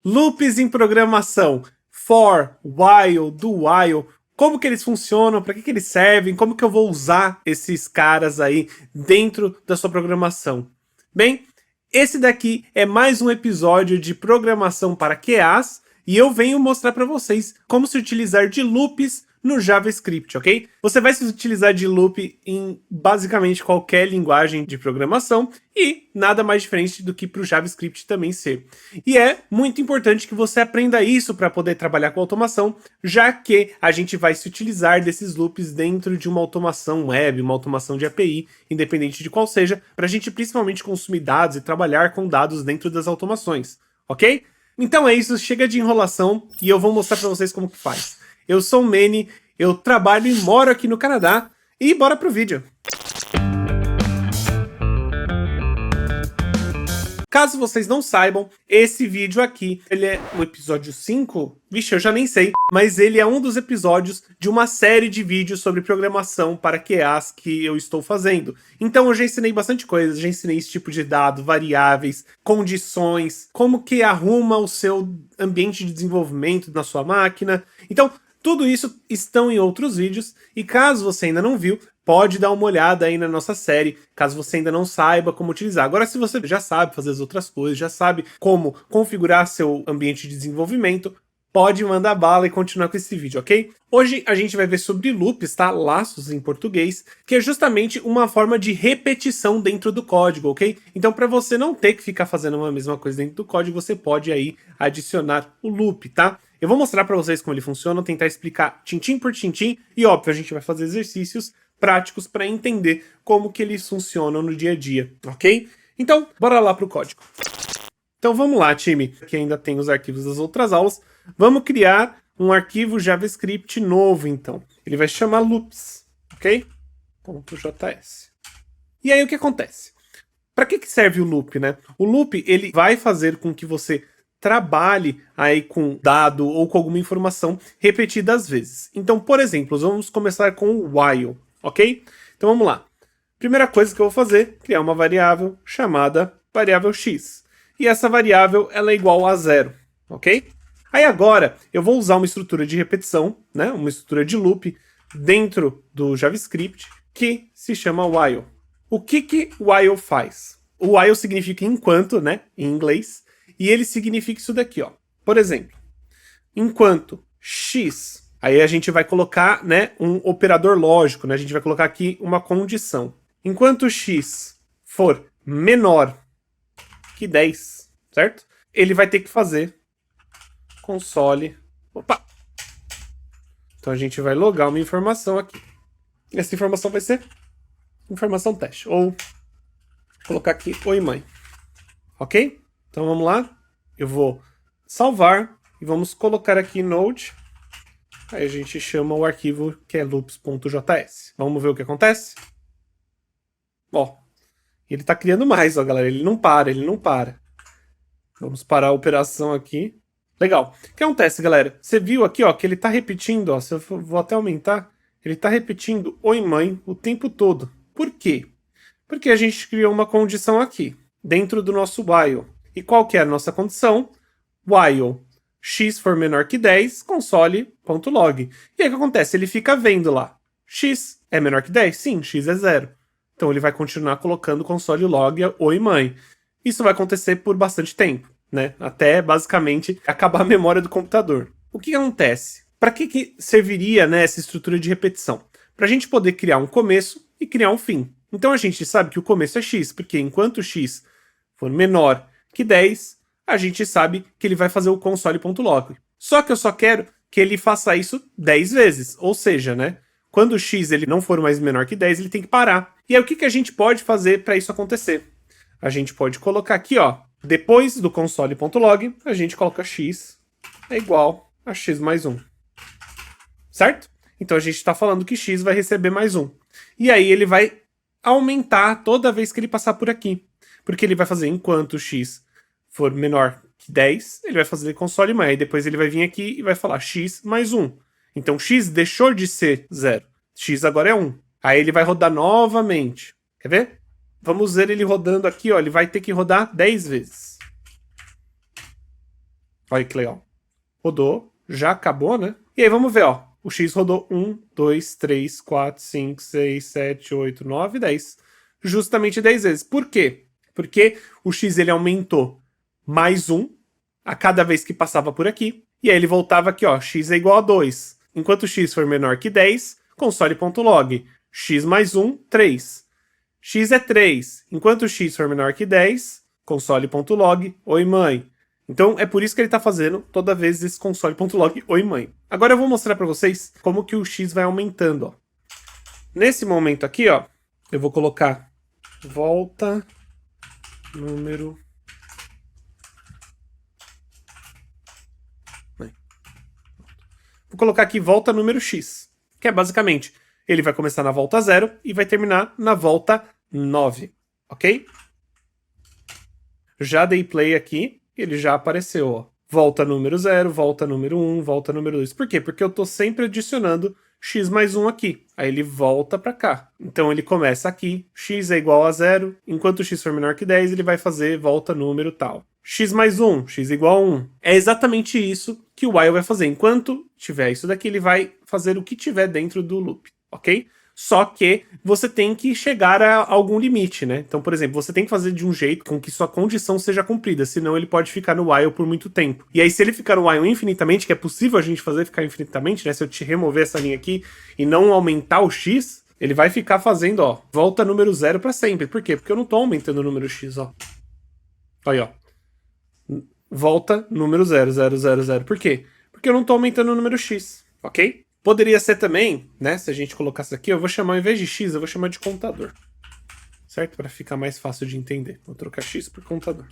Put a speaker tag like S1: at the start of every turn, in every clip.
S1: Loops em programação, for, while, do while, como que eles funcionam, para que eles servem, como que eu vou usar esses caras aí dentro da sua programação. Bem, esse daqui é mais um episódio de programação para QAs e eu venho mostrar para vocês como se utilizar de loops no JavaScript, ok? Você vai se utilizar de loop em basicamente qualquer linguagem de programação e nada mais diferente do que para o JavaScript também ser. E é muito importante que você aprenda isso para poder trabalhar com automação, já que a gente vai se utilizar desses loops dentro de uma automação web, uma automação de API, independente de qual seja, para a gente principalmente consumir dados e trabalhar com dados dentro das automações, ok? Então é isso, chega de enrolação e eu vou mostrar para vocês como que faz. Eu sou o Manny, eu trabalho e moro aqui no Canadá e bora pro vídeo. Caso vocês não saibam, esse vídeo aqui, ele é o episódio 5? Vixe, eu já nem sei. Mas ele é um dos episódios de uma série de vídeos sobre programação para QAs que eu estou fazendo. Então eu já ensinei bastante coisa, já ensinei esse tipo de dado, variáveis, condições, como que arruma o seu ambiente de desenvolvimento na sua máquina. Então, tudo isso estão em outros vídeos, e caso você ainda não viu, pode dar uma olhada aí na nossa série, caso você ainda não saiba como utilizar. Agora, se você já sabe fazer as outras coisas, já sabe como configurar seu ambiente de desenvolvimento, pode mandar bala e continuar com esse vídeo, ok? Hoje a gente vai ver sobre loops, tá? Laços em português, que é justamente uma forma de repetição dentro do código, ok? Então, para você não ter que ficar fazendo uma mesma coisa dentro do código, você pode aí adicionar o loop, tá? Eu vou mostrar para vocês como ele funciona, tentar explicar tintim por tintim, e óbvio, a gente vai fazer exercícios práticos para entender como que eles funcionam no dia a dia, ok? Então, bora lá pro código. Então vamos lá, time, que ainda tem os arquivos das outras aulas. Vamos criar um arquivo JavaScript novo, então. Ele vai se chamar loops, ok? .js. E aí o que acontece? Para que serve o loop, né? O loop, ele vai fazer com que você trabalhe aí com dado ou com alguma informação repetidas vezes. Então, por exemplo, vamos começar com o while, ok? Então vamos lá. Primeira coisa que eu vou fazer, criar uma variável chamada variável x. E essa variável ela é igual a 0, ok? Aí agora eu vou usar uma estrutura de repetição, né? Uma estrutura de loop dentro do JavaScript que se chama while. O que while faz? O while significa enquanto, né? Em inglês. E ele significa isso daqui, ó. Por exemplo, enquanto x, aí a gente vai colocar, né, um operador lógico, né? A gente vai colocar aqui uma condição. Enquanto x for menor que 10, certo? Ele vai ter que fazer console. Opa! Então a gente vai logar uma informação aqui. Essa informação vai ser informação teste. Ou colocar aqui oi mãe. Ok? Então vamos lá. Eu vou salvar e vamos colocar aqui node. Aí a gente chama o arquivo que é loops.js. Vamos ver o que acontece? Ó, ele tá criando mais, ó, galera. Ele não para. Vamos parar a operação aqui. Legal. O que acontece, galera? Você viu aqui, ó, que ele tá repetindo, ó. Se eu vou até aumentar, ele tá repetindo oi mãe o tempo todo. Por quê? Porque a gente criou uma condição aqui, dentro do nosso while. E qual que é a nossa condição? While x for menor que 10, console.log. E aí o que acontece? Ele fica vendo lá. X é menor que 10? Sim, x é 0. Então ele vai continuar colocando console log oi mãe. Isso vai acontecer por bastante tempo, né? Até basicamente acabar a memória do computador. O que acontece? Para que serviria, né, essa estrutura de repetição? Para a gente poder criar um começo e criar um fim. Então a gente sabe que o começo é x, porque enquanto x for menor que 10, a gente sabe que ele vai fazer o console.log. Só que eu só quero que ele faça isso 10 vezes, ou seja, né, quando o x ele não for mais menor que 10, ele tem que parar. E aí o que a gente pode fazer para isso acontecer? A gente pode colocar aqui, ó, depois do console.log, a gente coloca x é igual a x mais 1. Certo? Então a gente está falando que x vai receber mais 1. E aí ele vai aumentar toda vez que ele passar por aqui. Porque ele vai fazer enquanto x for menor que 10, ele vai fazer console mais. Depois ele vai vir aqui e vai falar x mais 1. Então x deixou de ser 0. X agora é 1. Aí ele vai rodar novamente. Quer ver? Vamos ver ele rodando aqui, ó. Ele vai ter que rodar 10 vezes. Olha que legal. Rodou, já acabou, né? E aí vamos ver, ó. O x rodou 1, 2, 3, 4, 5, 6, 7, 8, 9, 10. Justamente 10 vezes. Por quê? Porque o x ele aumentou mais 1 a cada vez que passava por aqui. E aí ele voltava aqui, ó. X é igual a 2. Enquanto x for menor que 10, console.log. X mais 1, 3. X é 3. Enquanto x for menor que 10, console.log. Oi, mãe. Então é por isso que ele está fazendo toda vez esse console.log oi mãe. Agora eu vou mostrar para vocês como que o x vai aumentando, ó. Nesse momento aqui, ó, eu vou colocar volta número vou colocar aqui volta número x, que é basicamente ele vai começar na volta 0 e vai terminar na volta 9, ok? Já dei play aqui. Ele já apareceu, ó. Volta número 0, volta número 1, volta número 2. Por quê? Porque eu tô sempre adicionando x mais 1 aqui. Aí ele volta pra cá. Então ele começa aqui, x é igual a 0, enquanto x for menor que 10, ele vai fazer volta número tal. X mais 1, x igual a 1. É exatamente isso que o while vai fazer. Enquanto tiver isso daqui, ele vai fazer o que tiver dentro do loop, ok? Só que você tem que chegar a algum limite, né? Então, por exemplo, você tem que fazer de um jeito com que sua condição seja cumprida, senão ele pode ficar no while por muito tempo. E aí, se ele ficar no while infinitamente, que é possível a gente fazer ficar infinitamente, né? Se eu te remover essa linha aqui e não aumentar o x, ele vai ficar fazendo, ó, volta número 0 para sempre. Por quê? Porque eu não tô aumentando o número x, ó. Aí, ó. Volta número 0, 0, 0, 0. Por quê? Porque eu não tô aumentando o número x, ok? Poderia ser também, né, se a gente colocasse aqui, eu vou chamar, ao invés de x, eu vou chamar de contador. Certo? Para ficar mais fácil de entender. Vou trocar x por contador.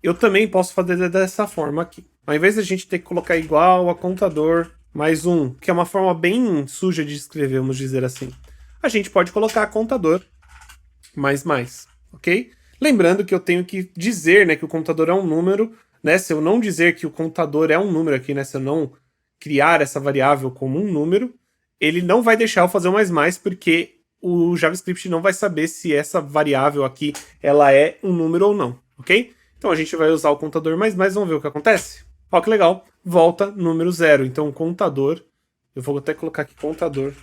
S1: Eu também posso fazer dessa forma aqui. Ao invés de a gente ter que colocar igual a contador mais 1, que é uma forma bem suja de escrever, vamos dizer assim, a gente pode colocar contador mais, ok? Lembrando que eu tenho que dizer, né, que o contador é um número, né? Se eu não dizer que o contador é um número aqui, né, se eu não criar essa variável como um número, ele não vai deixar eu fazer o mais, porque o JavaScript não vai saber se essa variável aqui ela é um número ou não, ok? Então a gente vai usar o contador mais, vamos ver o que acontece? Ó, que legal, volta número 0. Então o contador, eu vou até colocar aqui contador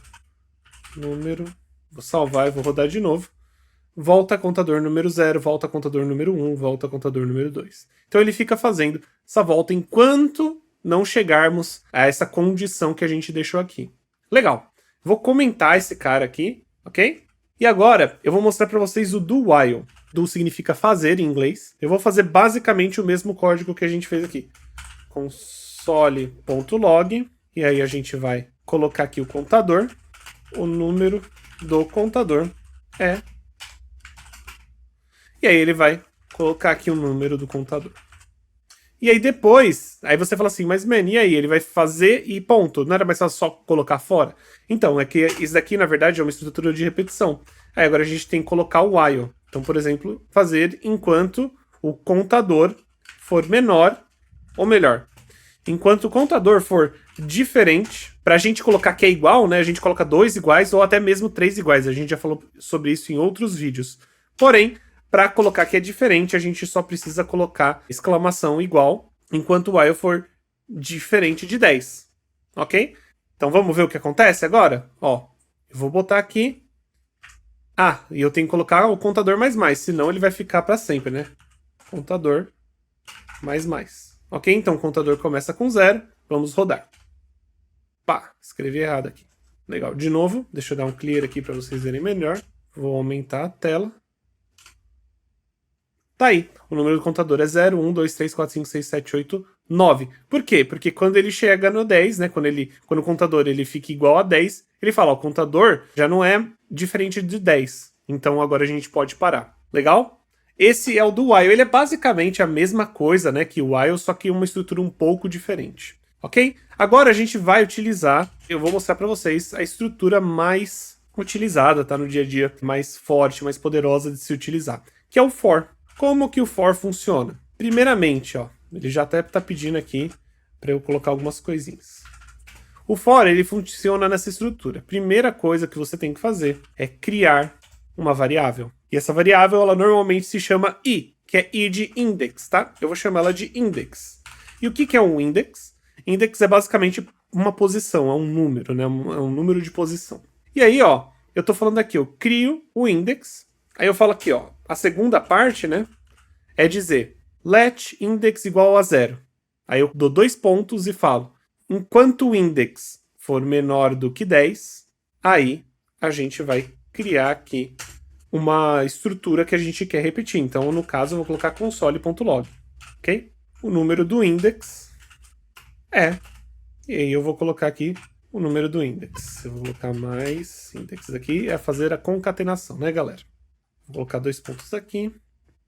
S1: número, vou salvar e vou rodar de novo. Volta contador número 0, volta contador número 1, volta contador número 2. Então ele fica fazendo essa volta enquanto não chegarmos a essa condição que a gente deixou aqui. Legal. Vou comentar esse cara aqui, ok? E agora eu vou mostrar para vocês o do while. Do significa fazer em inglês. Eu vou fazer basicamente o mesmo código que a gente fez aqui. Console.log. E aí a gente vai colocar aqui o contador. O número do contador é... E aí ele vai colocar aqui o número do contador. E aí depois, aí você fala assim, mas man, e aí? Ele vai fazer e ponto. Não era mais só colocar fora? Então, é que isso daqui, na verdade, é uma estrutura de repetição. Aí agora a gente tem que colocar o while. Então, por exemplo, fazer enquanto o contador for menor ou melhor. Enquanto o contador for diferente, pra gente colocar que é igual, né? A gente coloca 2 iguais ou até mesmo 3 iguais. A gente já falou sobre isso em outros vídeos. Porém, para colocar que é diferente, a gente só precisa colocar exclamação igual, enquanto o while for diferente de 10, ok? Então vamos ver o que acontece agora? Ó, eu vou botar aqui... Ah, e eu tenho que colocar o contador mais, senão ele vai ficar para sempre, né? Contador mais. Ok? Então o contador começa com 0, vamos rodar. Pá, escrevi errado aqui. Legal, de novo, deixa eu dar um clear aqui para vocês verem melhor. Vou aumentar a tela. Tá aí, o número do contador é 0, 1, 2, 3, 4, 5, 6, 7, 8, 9. Por quê? Porque quando ele chega no 10, né, quando o contador ele fica igual a 10, ele fala, ó, o contador já não é diferente de 10. Então agora a gente pode parar. Legal? Esse é o do while. Ele é basicamente a mesma coisa, né, que o while, só que uma estrutura um pouco diferente. Ok? Agora a gente vai utilizar, eu vou mostrar para vocês a estrutura mais utilizada, tá, no dia a dia, mais forte, mais poderosa de se utilizar, que é o for. Como que o for funciona? Primeiramente, ó, ele já até tá pedindo aqui para eu colocar algumas coisinhas. O for, ele funciona nessa estrutura. Primeira coisa que você tem que fazer é criar uma variável. E essa variável, ela normalmente se chama i, que é id index, tá? Eu vou chamar ela de index. E o que é um index? Index é basicamente uma posição, é um número, né? É um número de posição. E aí, ó, eu tô falando aqui, eu crio o index, aí eu falo aqui, ó, a segunda parte, né, é dizer let index igual a 0. Aí eu dou 2 pontos e falo, enquanto o index for menor do que 10, aí a gente vai criar aqui uma estrutura que a gente quer repetir. Então, no caso, eu vou colocar console.log, ok? O número do index é, e aí eu vou colocar aqui o número do index. Eu vou colocar mais index aqui, é fazer a concatenação, né, galera? Vou colocar 2 pontos aqui.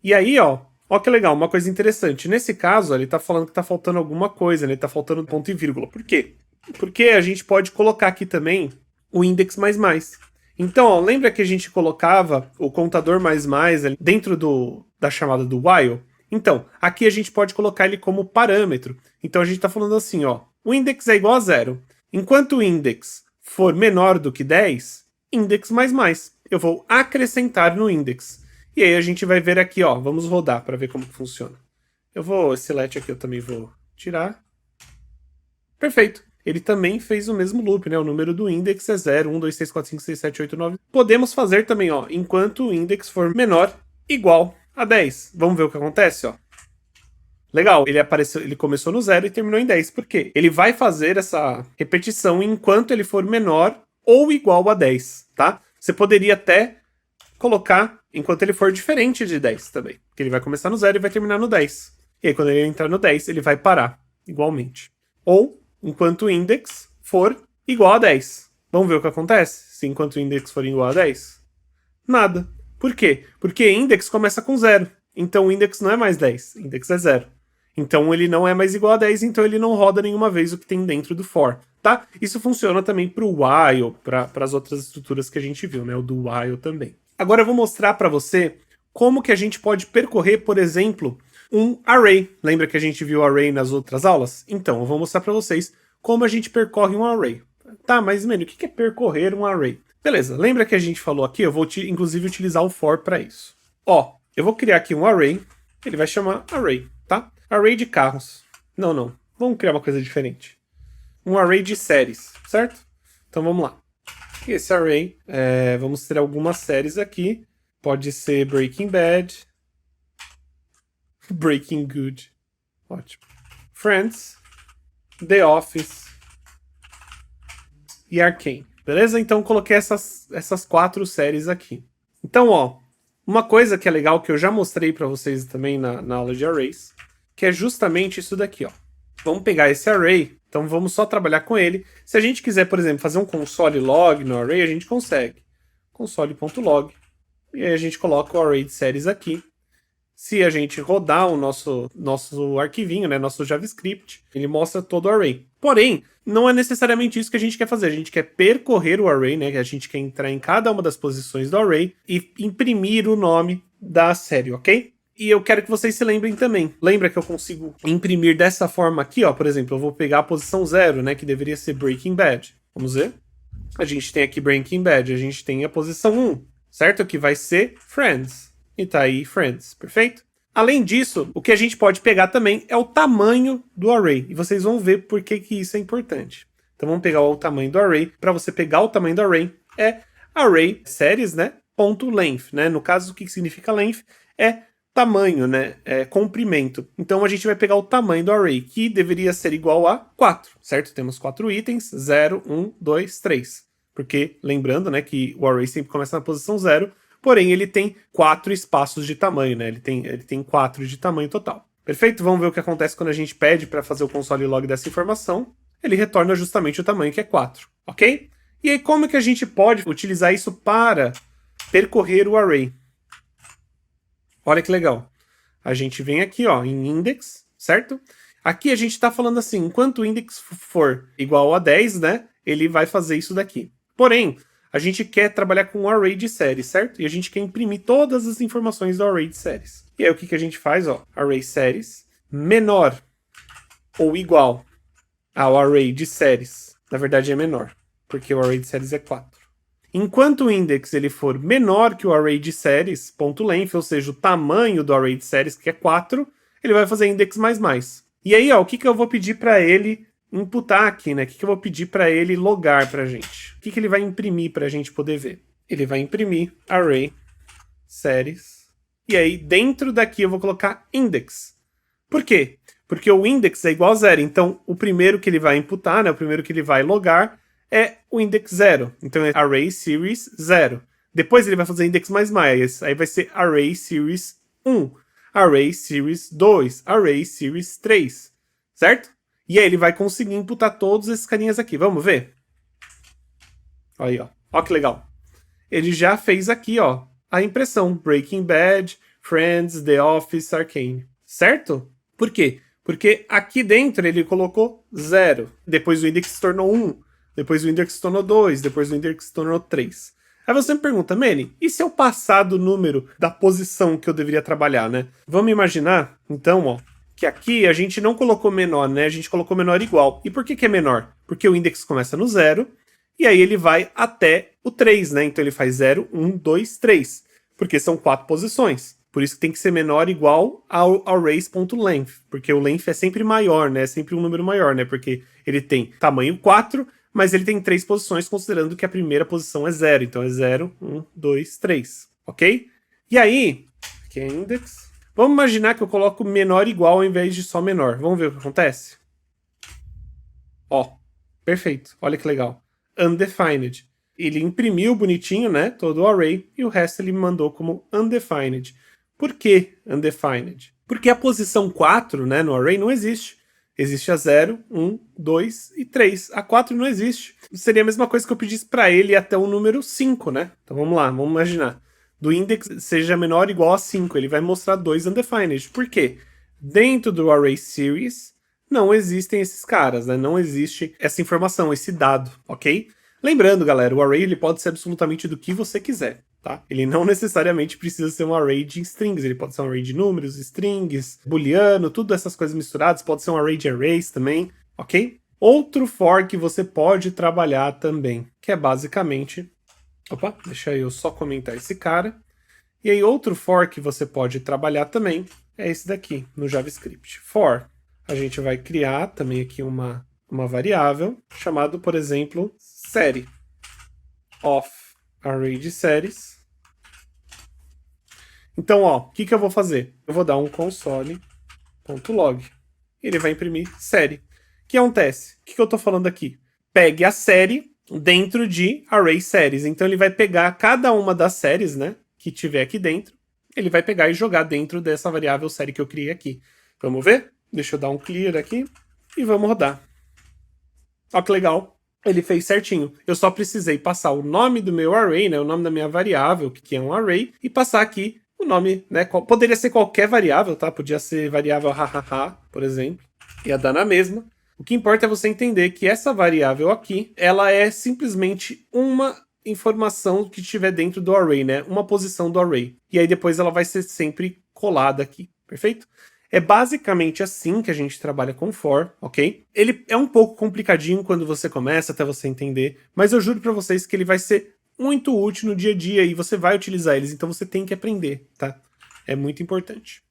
S1: E aí, ó que legal, uma coisa interessante. Nesse caso, ele tá falando que tá faltando alguma coisa, né? Ele tá faltando ponto e vírgula. Por quê? Porque a gente pode colocar aqui também o index mais mais. Então, ó, lembra que a gente colocava o contador mais mais ali dentro da chamada do while? Então, aqui a gente pode colocar ele como parâmetro. Então a gente tá falando assim, ó, o index é igual a 0. Enquanto o index for menor do que 10, index mais mais. Eu vou acrescentar no index. E aí a gente vai ver aqui, ó, vamos rodar para ver como funciona. Esse let aqui eu também vou tirar. Perfeito. Ele também fez o mesmo loop, né? O número do index é 0, 1, 2, 3, 4, 5, 6, 7, 8, 9. Podemos fazer também, ó, enquanto o index for menor, igual a 10. Vamos ver o que acontece, ó. Legal, ele começou no 0 e terminou em 10. Por quê? Ele vai fazer essa repetição enquanto ele for menor ou igual a 10, tá? Você poderia até colocar enquanto ele for diferente de 10 também. Porque ele vai começar no 0 e vai terminar no 10. E aí, quando ele entrar no 10, ele vai parar igualmente. Ou enquanto o index for igual a 10. Vamos ver o que acontece? Se enquanto o index for igual a 10? Nada. Por quê? Porque index começa com 0. Então o index não é mais 10. Index é 0. Então ele não é mais igual a 10, então ele não roda nenhuma vez o que tem dentro do for, tá? Isso funciona também para o while, para as outras estruturas que a gente viu, né? O do while também. Agora eu vou mostrar para você como que a gente pode percorrer, por exemplo, um array. Lembra que a gente viu array nas outras aulas? Então, eu vou mostrar para vocês como a gente percorre um array. Tá, mas, mano, o que é percorrer um array? Beleza, lembra que a gente falou aqui? Eu vou, inclusive, utilizar o for para isso. Ó, eu vou criar aqui um array, ele vai chamar array, tá? Array de carros. Não, vamos criar uma coisa diferente. Um array de séries, certo? Então, vamos lá. Esse array, vamos ter algumas séries aqui. Pode ser Breaking Bad, Breaking Good, ótimo. Friends, The Office e Arcane. Beleza? Então coloquei essas 4 séries aqui. Então, ó, uma coisa que é legal que eu já mostrei para vocês também na aula de arrays, que é justamente isso daqui, ó. Vamos pegar esse array, então vamos só trabalhar com ele. Se a gente quiser, por exemplo, fazer um console log no array, a gente consegue. Console.log. E aí a gente coloca o array de séries aqui. Se a gente rodar o nosso arquivinho, né, nosso JavaScript, ele mostra todo o array. Porém, não é necessariamente isso que a gente quer fazer. A gente quer percorrer o array, né, que a gente quer entrar em cada uma das posições do array e imprimir o nome da série, ok? E eu quero que vocês se lembrem também. Lembra que eu consigo imprimir dessa forma aqui, ó? Por exemplo, eu vou pegar a posição 0, né, que deveria ser Breaking Bad. Vamos ver? A gente tem aqui Breaking Bad, a gente tem a posição 1, certo? Que vai ser Friends. E tá aí Friends, perfeito? Além disso, o que a gente pode pegar também é o tamanho do array. E vocês vão ver por que isso é importante. Então vamos pegar o tamanho do array. Para você pegar o tamanho do array, é array séries, né? Ponto length, né? No caso, o que significa length é tamanho, né? É comprimento. Então a gente vai pegar o tamanho do array, que deveria ser igual a 4, certo? Temos 4 itens, 0, 1, 2, 3. Porque, lembrando, né, que o array sempre começa na posição 0, porém ele tem 4 espaços de tamanho, né? Ele tem 4 de tamanho total. Perfeito? Vamos ver o que acontece quando a gente pede para fazer o console log dessa informação. Ele retorna justamente o tamanho, que é 4, ok? E aí como que a gente pode utilizar isso para percorrer o array? Olha que legal. A gente vem aqui, ó, em index, certo? Aqui a gente está falando assim, enquanto o index for igual a 10, né? Ele vai fazer isso daqui. Porém, a gente quer trabalhar com um array de séries, certo? E a gente quer imprimir todas as informações do array de séries. E aí o que a gente faz, ó? Array séries menor ou igual ao array de séries. Na verdade é menor, porque o array de séries é 4. Enquanto o index ele for menor que o array de séries, ponto length, ou seja, o tamanho do array de séries, que é 4, ele vai fazer index mais mais. E aí, ó, o que eu vou pedir para ele imputar aqui, né? O que eu vou pedir para ele logar pra gente? O que ele vai imprimir para a gente poder ver? Ele vai imprimir array séries. E aí, dentro daqui eu vou colocar index. Por quê? Porque o index é igual a 0. Então, o primeiro que ele vai imputar, né? O primeiro que ele vai logar é o index 0. Então, é array series 0. Depois ele vai fazer index mais mais. Aí vai ser array series 1. Array series 2. Array series 3. Certo? E aí ele vai conseguir imputar todos esses carinhas aqui. Vamos ver? Aí, ó. Ó que legal. Ele já fez aqui, ó, a impressão. Breaking Bad, Friends, The Office, Arcane. Certo? Por quê? Porque aqui dentro ele colocou 0. Depois o index se tornou 1. Depois o index se tornou 2. Depois o index se tornou 3. Aí você me pergunta, Manny, e se eu passar do número da posição que eu deveria trabalhar, né? Vamos imaginar, então, ó, que aqui a gente não colocou menor, né? A gente colocou menor igual. E por que que é menor? Porque o index começa no 0, e aí ele vai até o 3, né? Então ele faz 0, 1, 2, 3. Porque são 4 posições. Por isso que tem que ser menor igual ao arrays.length. Porque o length é sempre maior, né? É sempre um número maior, né? Porque ele tem tamanho 4, mas ele tem 3 posições, considerando que a primeira posição é 0. Então é 0, 1, 2, 3. Ok? E aí, aqui é index. Vamos imaginar que eu coloco menor igual ao invés de só menor. Vamos ver o que acontece? Ó, perfeito. Olha que legal. Undefined. Ele imprimiu bonitinho, né? Todo o array. E o resto ele me mandou como undefined. Por que undefined? Porque a posição 4, né, no array não existe. Existe a 0, 1, 2 e 3. A 4 não existe. Seria a mesma coisa que eu pedisse para ele até o número 5, né? Então vamos lá, vamos imaginar. Do index seja menor ou igual a 5. Ele vai mostrar 2 undefined. Por quê? Dentro do array series não existem esses caras, né? Não existe essa informação, esse dado, ok? Lembrando, galera, o array ele pode ser absolutamente do que você quiser, tá? Ele não necessariamente precisa ser um array de strings, ele pode ser um array de números, strings, booleano, tudo essas coisas misturadas, pode ser um array de arrays também, ok? Outro for que você pode trabalhar também, que é basicamente... Opa, deixa eu só comentar esse cara. E aí outro for que você pode trabalhar também é esse daqui, no JavaScript. For, a gente vai criar também aqui uma variável, chamado, por exemplo, série of array de séries. Então, ó, o que eu vou fazer? Eu vou dar um console.log. Ele vai imprimir série, que é um teste. O que eu tô falando aqui? Pegue a série dentro de array séries. Então ele vai pegar cada uma das séries, né, que tiver aqui dentro, ele vai pegar e jogar dentro dessa variável série que eu criei aqui. Vamos ver? Deixa eu dar um clear aqui e vamos rodar. Ó que legal. Ele fez certinho. Eu só precisei passar o nome do meu array, né, o nome da minha variável, que é um array, e passar aqui o nome, né, poderia ser qualquer variável, tá? Podia ser variável hahaha, por exemplo. Ia dar na mesma. O que importa é você entender que essa variável aqui, ela é simplesmente uma informação que estiver dentro do array, né? Uma posição do array. E aí depois ela vai ser sempre colada aqui, perfeito? É basicamente assim que a gente trabalha com for, ok? Ele é um pouco complicadinho quando você começa, até você entender, mas eu juro pra vocês que ele vai ser muito útil no dia a dia e você vai utilizar eles, então você tem que aprender, tá? É muito importante.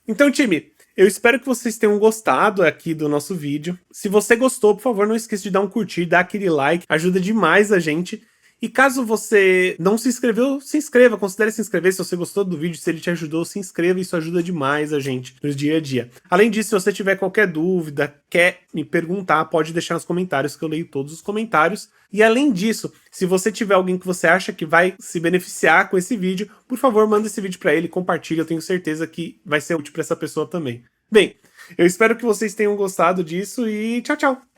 S1: Então, time, eu espero que vocês tenham gostado aqui do nosso vídeo. Se você gostou, por favor, não esqueça de dar um curtir, dar aquele like, ajuda demais a gente. E caso você não se inscreveu, se inscreva, considere se inscrever se você gostou do vídeo, se ele te ajudou, se inscreva, isso ajuda demais a gente no dia a dia. Além disso, se você tiver qualquer dúvida, quer me perguntar, pode deixar nos comentários que eu leio todos os comentários. E além disso, se você tiver alguém que você acha que vai se beneficiar com esse vídeo, por favor, manda esse vídeo para ele, compartilha, eu tenho certeza que vai ser útil para essa pessoa também. Bem, eu espero que vocês tenham gostado disso e tchau, tchau!